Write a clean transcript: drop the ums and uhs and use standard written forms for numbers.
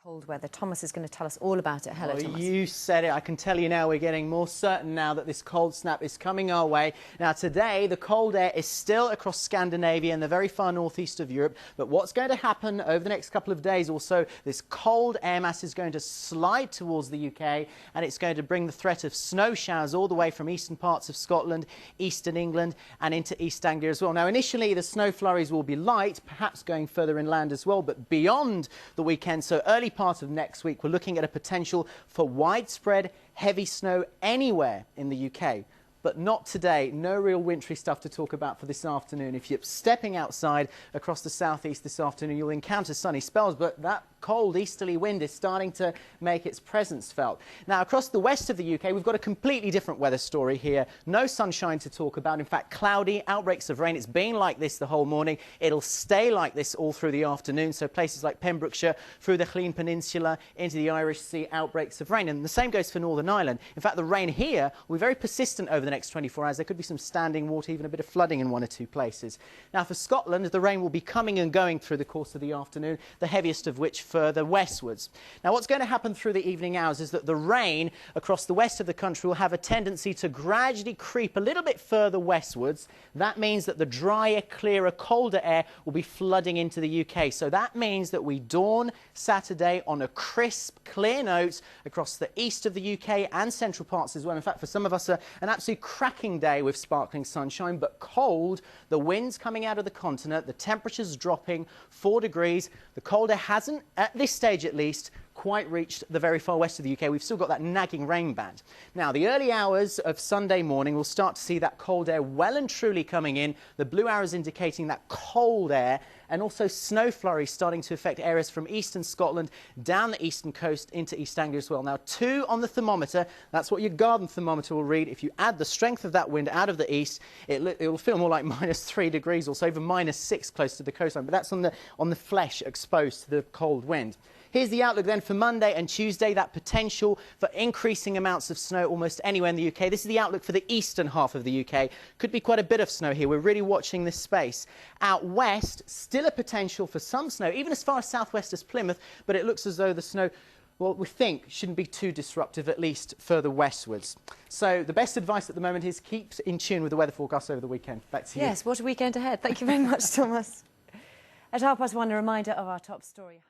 Cold weather. Thomas is going to tell us all about it. Hello, Thomas. You said it. I can tell you now we're getting more certain now that this cold snap is coming our way. Now, today, the cold air is still across Scandinavia and the very far northeast of Europe. But what's going to happen over the next couple of days or so, this cold air mass is going to slide towards the UK and it's going to bring the threat of snow showers all the way from eastern parts of Scotland, eastern England and into East Anglia as well. Now, initially, the snow flurries will be light, perhaps going further inland as well, but beyond the weekend, so early part of next week, we're looking at a potential for widespread heavy snow anywhere in the UK. But not today. No real wintry stuff to talk about for this afternoon. If you're stepping outside across the southeast this afternoon, you'll encounter sunny spells, but that cold easterly wind is starting to make its presence felt. Now, across the west of the UK, we've got a completely different weather story here. No sunshine to talk about. In fact, cloudy, outbreaks of rain. It's been like this the whole morning. It'll stay like this all through the afternoon. So places like Pembrokeshire, through the Llŷn Peninsula, into the Irish Sea, outbreaks of rain. And the same goes for Northern Ireland. In fact, the rain here will be very persistent over the next 24 hours. There could be some standing water, even a bit of flooding in one or two places. Now, for Scotland, the rain will be coming and going through the course of the afternoon, the heaviest of which further westwards. Now, what's going to happen through the evening hours is that the rain across the west of the country will have a tendency to gradually creep a little bit further westwards. That means that the drier, clearer, colder air will be flooding into the UK. So that means that we dawn Saturday on a crisp, clear note across the east of the UK and central parts as well. In fact, for some of us, an absolute cracking day with sparkling sunshine, but cold. The winds coming out of the continent, the temperatures dropping 4 degrees. The cold air hasn't, at this stage at least, quite reached the very far west of the UK. We've still got that nagging rain band. Now, the early hours of Sunday morning, we'll start to see that cold air well and truly coming in. The blue arrows indicating that cold air, and also snow flurries starting to affect areas from eastern Scotland down the eastern coast into East Anglia as well. Now, 2 on the thermometer. That's what your garden thermometer will read. If you add the strength of that wind out of the east, it will feel more like -3 degrees or so, even -6 close to the coastline. But that's on the flesh exposed to the cold wind. Here's the outlook then for Monday and Tuesday, that potential for increasing amounts of snow almost anywhere in the UK. This is the outlook for the eastern half of the UK. Could be quite a bit of snow here. We're really watching this space. Out west, still a potential for some snow, even as far as southwest as Plymouth, but it looks as though the snow, well, we think shouldn't be too disruptive, at least further westwards. So the best advice at the moment is keep in tune with the weather forecast over the weekend. Back to you. Yes, what a weekend ahead. Thank you very much, Thomas. At 1:30, a reminder of our top story.